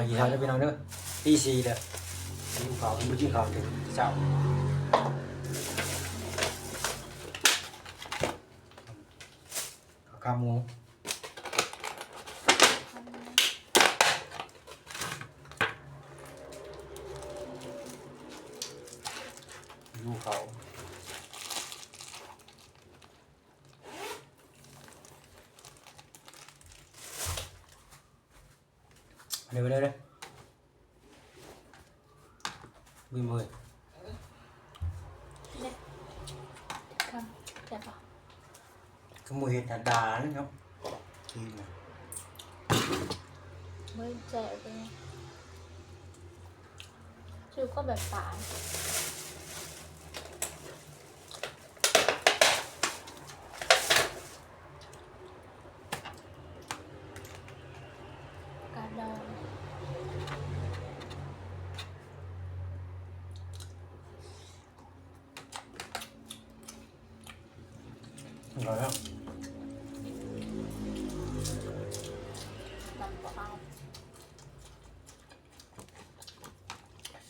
กี่เช้าได้พี่น้องเด้อตีสี่เด้อกินข้าวมื้อกินข้าวถึงเช้าข้าวหมูดูเขาเดี๋ยวเลยวิ่งเลย เนี่ยคำแต่ปะ cái mùi hiện đà đấy không thì mà ไม่แจ๋เลยชื่อก็แบบป่าการดอง rồi không ลำปาง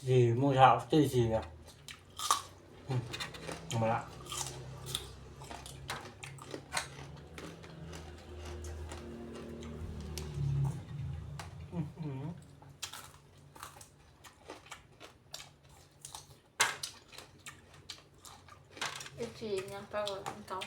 gì mua gạo chơi gì à mà lạ ไอ้จีนยังไปกว่าเก่า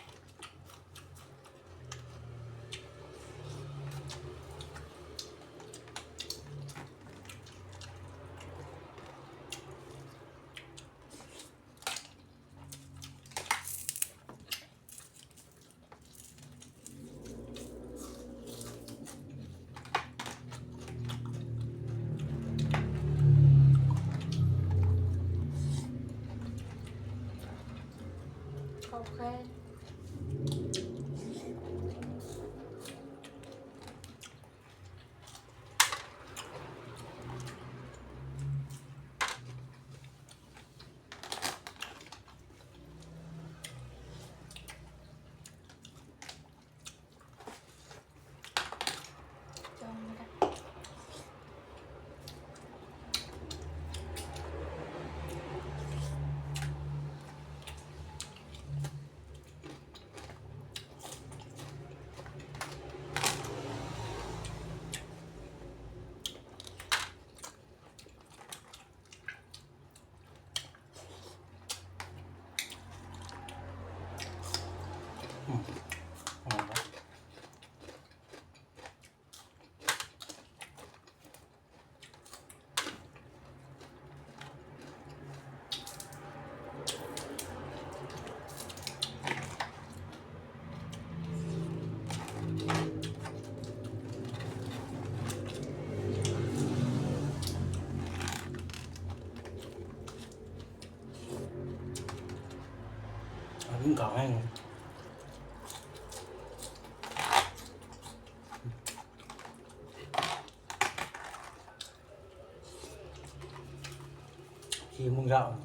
เขาแค่ จองไม่ได้ cũng còn ăn khi mua gạo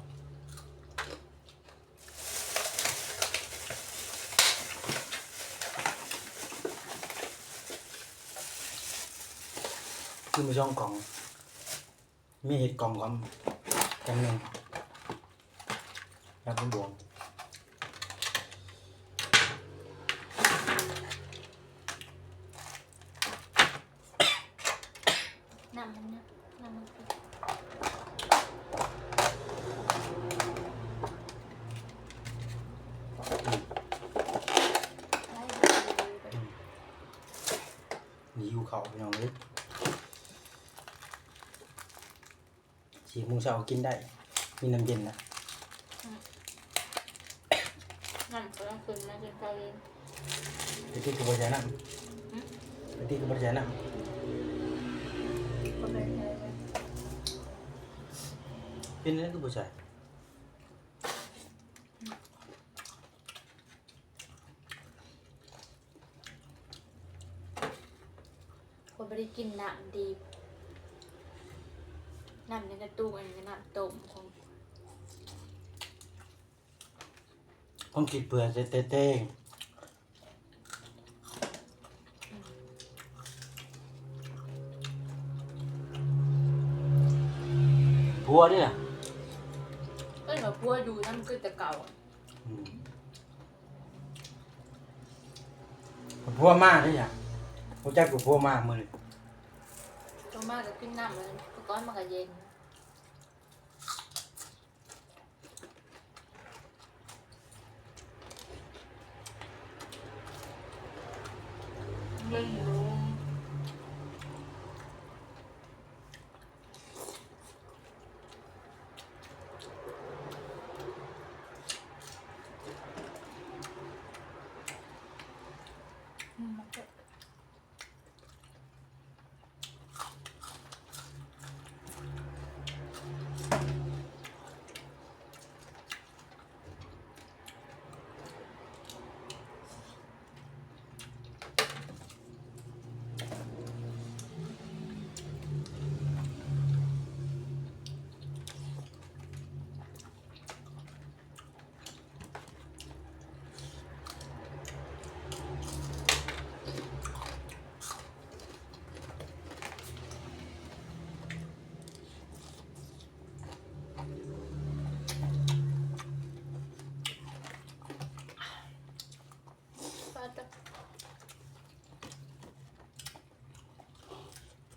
khi mua rong còn mi thịt còn trăm nên ra cũng buồn น้ำมันนะน้ำมันปิดไล่ดูไป nhiều khẩu nhau đấy chỉ mua sao kín đây mình làm gì nè น้ำก็ต้องคืนมาจนเขาเอง cái tí cái bơ trái nặng cái tí cái bơ trái nặng ก็เป็นเลย bên đấy cái bơ trái คนไม่ได้กินน้ำดีน้ำในกระตู้อันนี้น้ำต้มของ con thịt bừa tê tê tê พัวด้วยล่ะ เอ้ยแบบพัวอยู่นั่นคือแต่เก่า อืมพัวมากด้วยล่ะรู้จักกับพัวมากมือเลย ตรงมากก็ขึ้นน้ำมันก้อนมันก็เย็นไม่รู้มันก็ปลาตะ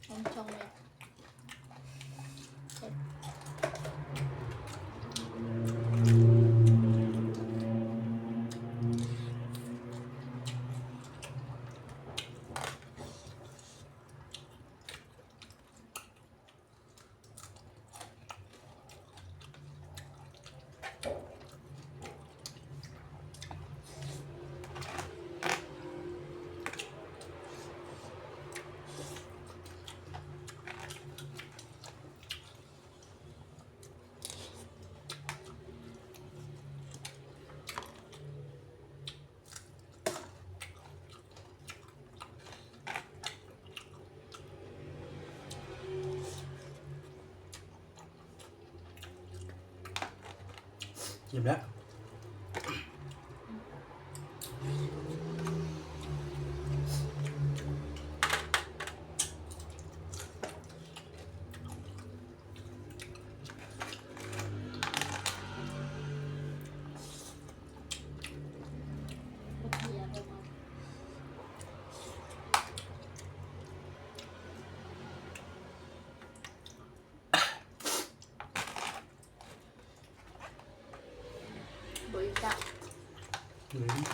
น้ำชงเลยเผ็ดชิมแล้วเบียร์ประมาณบริจาค อืม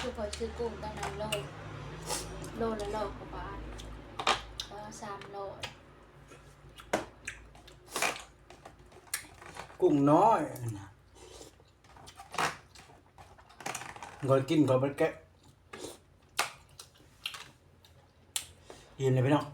คือพอซื้อกุ้งตอนนั้นโลละโลกว่าบาทก็3 โล กุ้งน้อยนะก่อนกินก่อนไปแกะยินเลยพี่น้อง